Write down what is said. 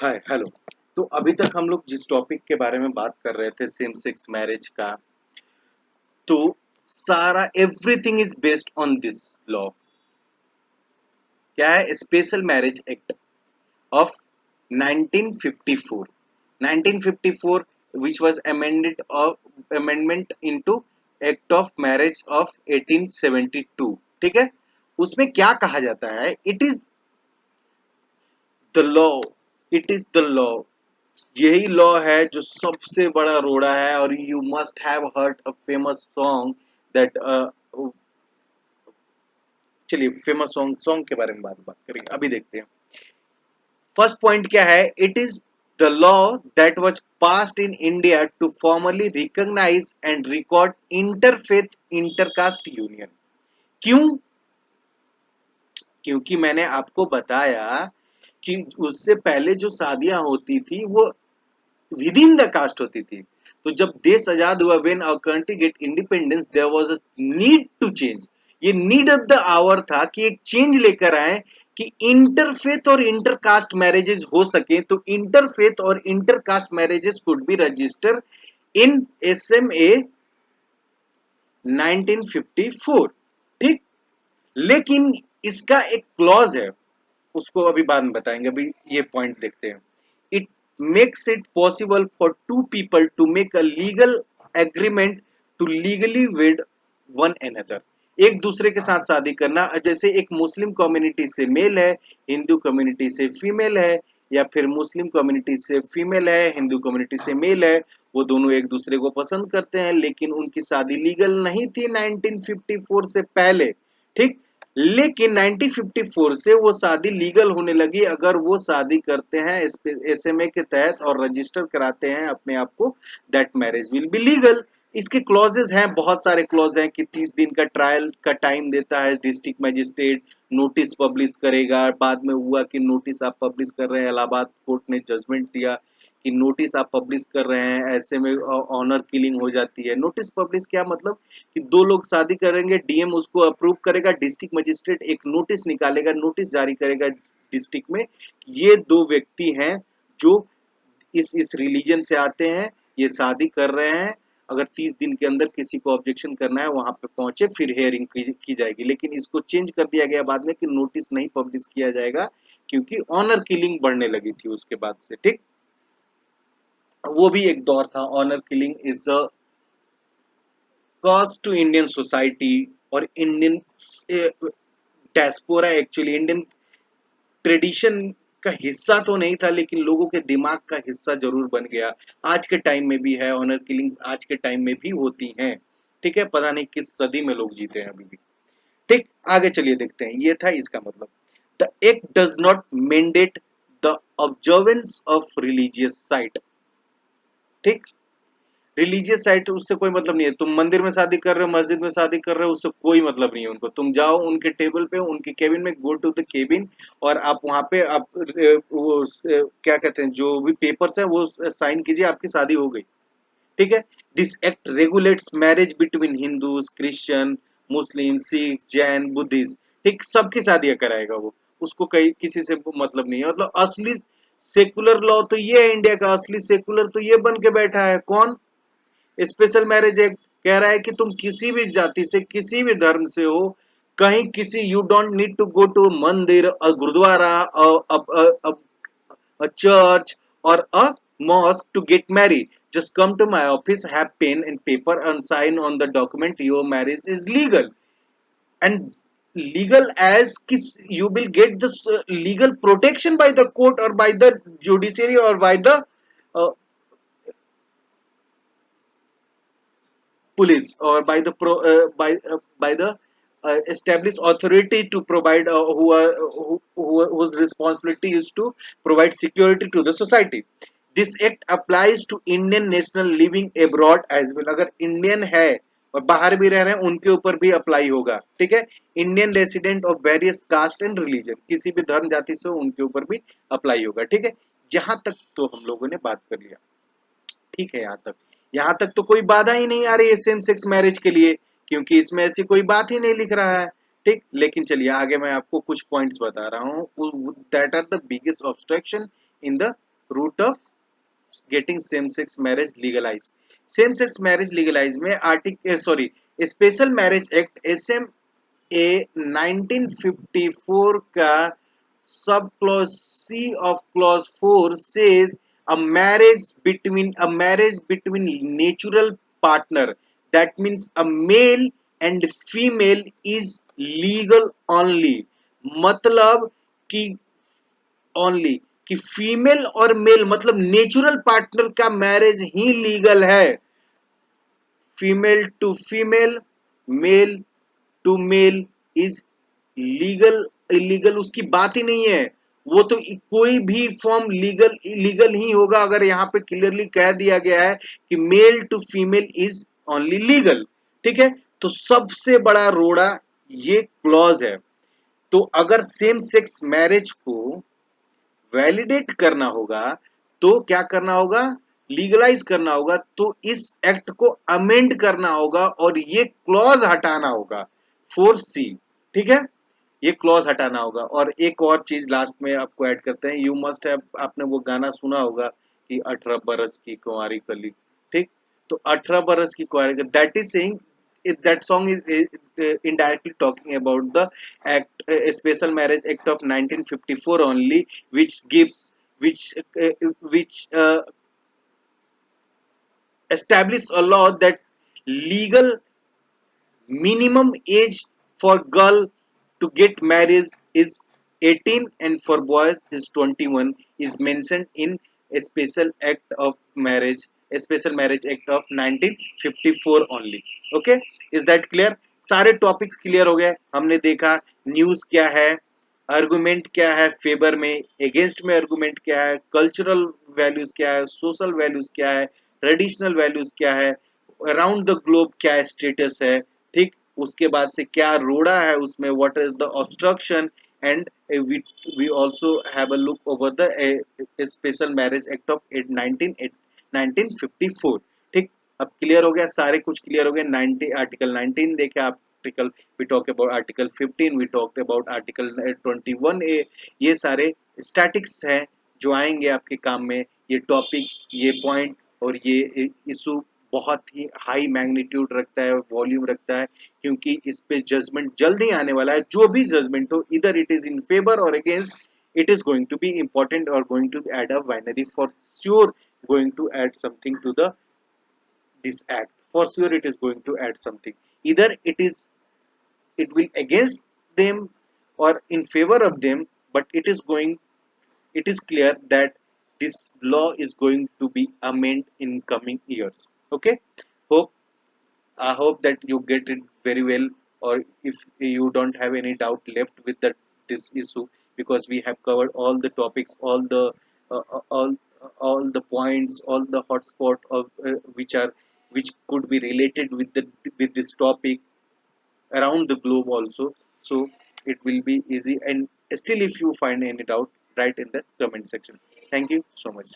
Hi hello. तो अभी तक हम लोग जिस टॉपिक के बारे में बात कर रहे थे सेम सेक्स मैरिज का, तो सारा everything is based on this law. क्या है? Special marriage act of 1954। 1954 which was amendment into act of marriage of 1872। ठीक है, उसमें क्या कहा जाता है? It is the law, it is the law. यही लॉ है जो सबसे बड़ा रोड़ा है। और you must have heard a famous song that, चलिए फेमस सॉन्ग के बारे में बात करेंगे, अभी देखते हैं। फर्स्ट पॉइंट क्या है? It is the law that was passed in India to formally recognise and record interfaith intercaste union. क्यों? क्योंकि मैंने आपको बताया कि उससे पहले जो शादियां होती थी वो विद इन द कास्ट होती थी। तो जब देश आजाद हुआ, when our country get independence, there was a need to change. ये नीड ऑफ द आवर था कि एक चेंज लेकर आए कि इंटरफेथ और इंटरकास्ट मैरिजेस हो सके। तो इंटरफेथ और intercaste marriages could be register in SMA 1954। ठीक, लेकिन इसका एक क्लॉज है, उसको अभी बाद में बताएंगे। अभी ये पॉइंट देखते हैं। It makes it possible for two people to make a legal agreement to legally wed one another. एक दूसरे के साथ शादी करना। जैसे एक मुस्लिम कम्युनिटी से मेल है, हिंदू कम्युनिटी से फीमेल है, या फिर मुस्लिम कम्युनिटी से फीमेल है, हिंदू कम्युनिटी से मेल है। वो दोनों एक दूसरे को पसंद करते हैं, लेकिन उनकी शादी लीगल नहीं थी 1954 से पहले। ठीक, लेकिन 1954 से वो शादी लीगल होने लगी। अगर वो शादी करते हैं एसएमए के तहत और रजिस्टर कराते हैं अपने आप को, that marriage will be legal. इसके क्लॉजेस हैं, बहुत सारे क्लॉज हैं कि 30 दिन का ट्रायल का टाइम देता है डिस्ट्रिक्ट मजिस्ट्रेट, नोटिस पब्लिश करेगा। बाद में हुआ कि नोटिस आप पब्लिश कर रहे हैं, इलाहाबाद कोर्ट ने जजमेंट दिया कि नोटिस आप पब्लिश कर रहे हैं, ऐसे में ऑनर किलिंग हो जाती है। नोटिस पब्लिश क्या मतलब? कि दो लोग शादी करेंगे, डीएम उसको अप्रूव करेगा, डिस्ट्रिक्ट मजिस्ट्रेट एक नोटिस निकालेगा, नोटिस जारी करेगा डिस्ट्रिक्ट में, ये दो व्यक्ति हैं जो इस रिलीजन से आते हैं, ये शादी कर रहे हैं। अगर 30 दिन के अंदर किसी को ऑब्जेक्शन करना है, वहां पे पहुंचे, फिर हेयरिंग की जाएगी। लेकिन इसको चेंज कर दिया गया बाद में कि नोटिस नहीं पब्लिश किया जाएगा, क्योंकि ऑनर किलिंग बढ़ने लगी थी उसके बाद से। ठीक, वो भी एक दौर था। Honour killing is a cost to Indian society और Indian diaspora. Actually Indian tradition का हिस्सा तो नहीं था, लेकिन लोगों के दिमाग का हिस्सा जरूर बन गया। आज के टाइम में भी है, ऑनर किलिंग्स आज के टाइम में भी होती हैं। ठीक है, पता नहीं किस सदी में लोग जीते हैं अभी भी। ठीक, आगे चलिए देखते हैं। ये था इसका मतलब। The act does not mandate the observance of religious site. ठीक, रिलीजियस साइट उससे कोई मतलब नहीं है। तुम मंदिर में शादी कर रहे हो, मस्जिद में शादी कर रहे हो, उससे कोई मतलब नहीं है उनको। तुम जाओ उनके टेबल पे, उनके केबिन में, गो टू द केबिन, और आप वहां पे आप क्या कहते हैं, जो भी पेपर्स है वो साइन कीजिए, आपकी शादी हो गई। ठीक है। This act regulates marriage between Hindus, Christian, Muslim, Sikh, Jain, Buddhist. ठीक, सबकी शादियां कराएगा वो, उसको कहीं किसी से मतलब नहीं है। मतलब असली सेकुलर लॉ तो ये है इंडिया का, असली सेकुलर तो ये बन के बैठा है। कौन? स्पेशल मैरिज एक्ट कह रहा है कि तुम किसी भी जाति से, किसी भी धर्म से हो, कहीं किसी, you don't need to go to mandir, a gurdwara, a church, or a mosque to get married. Just come to my office, have pen and paper, and sign on the document. Your marriage is legal. And legal as you will get this legal protection by the court or by the judiciary or by the uh, police, or by the by the established authority to provide, whose responsibility is to provide security to the society. This act applies to Indian national living abroad as well. अगर Indian है और बाहर भी रह रहे हैं, उनके ऊपर भी अप्लाई होगा। ठीक है, Indian resident of various caste and religion, किसी भी धर्म जाति से उनके ऊपर भी अप्लाई होगा। ठीक है, यहां तक तो हम लोगों ने बात कर लिया। ठीक है, यहाँ तक तो कोई बाधा ही नहीं आ रही है सेम सेक्स मैरिज के लिए, क्योंकि इसमें ऐसी कोई बात ही नहीं लिख रहा है। ठीक, लेकिन चलिए आगे मैं आपको कुछ पॉइंट्स बता रहा हूँ that are the biggest obstruction in the route of getting same sex marriage legalise. Same sex marriage legalise में article sorry special marriage act S M A 1954 का sub clause C of clause 4 says a marriage between natural partner, that means a male and female is legal only। मतलब कि only कि female और male मतलब natural partner का marriage ही legal है। Female to female, male to male is legal. Illegal उसकी बात ही नहीं है। वो तो कोई भी फॉर्म लीगल इलीगल ही होगा अगर यहाँ पे क्लियरली कह दिया गया है कि male to female is only legal. ठीक है, तो सबसे बड़ा रोड़ा ये क्लॉज है। तो अगर सेम सेक्स मैरिज को वैलिडेट करना होगा तो क्या करना होगा, लीगलाइज करना होगा, तो इस एक्ट को अमेंड करना होगा और ये क्लॉज हटाना होगा 4C। ठीक है, ये क्लॉज हटाना होगा। और एक और चीज लास्ट में आपको ऐड करते हैं, यू मस्ट हैव, आपने वो गाना सुना होगा कि 18 बरस की कुंवारी कली। ठीक, तो 18 बरस की कुंवारी, that is saying that song is indirectly talking about the act, special marriage act of 1954 only, which gives which establish a law that legal minimum age for girl to get married is 18 and for boys is 21 is mentioned in a special act of marriage, a special marriage act of 1954 only। okay, is that clear? सारे topics clear हो गए। हमने देखा news क्या है, argument क्या है favour में, अगेंस्ट में आर्गुमेंट क्या है, कल्चरल वैल्यूज क्या है, सोशल वैल्यूज क्या है, ट्रेडिशनल वैल्यूज क्या है, अराउंड द ग्लोब क्या स्टेटस है। ठीक, उसके बाद से क्या रोड़ा है उसमें, what is the obstruction, and we also have a look over the special marriage act of 1954। ठीक, अब क्लियर हो गया, सारे कुछ क्लियर हो गए। 90 आर्टिकल 19 देखे आप, article we talk about article 15, we talk about article 21A। ये सारे स्टैटिक्स हैं जो आएंगे आपके काम में। ये टॉपिक, ये पॉइंट और ये इशू बहुत ही हाई मैग्नीट्यूड रखता है, वॉल्यूम रखता है, क्योंकि इस पे जजमेंट जल्द ही आने वाला है। जो भी जजमेंट हो, इधर इट इज इन फेवर और against, it is going to be important or going to add a binary for sure, going to add something to the this act for sure, it is going to add something, either it will against them or in favor of them, but it is clear that this law is going to be amended in coming years। okay, hope I hope that you get it very well, or if you don't have any doubt left with that this issue, because we have covered all the topics, uh, uh, all all the points, all the hotspot of which could be related with the with this topic around the globe also. So it will be easy. And still, if you find any doubt, write in the comment section. Thank you so much.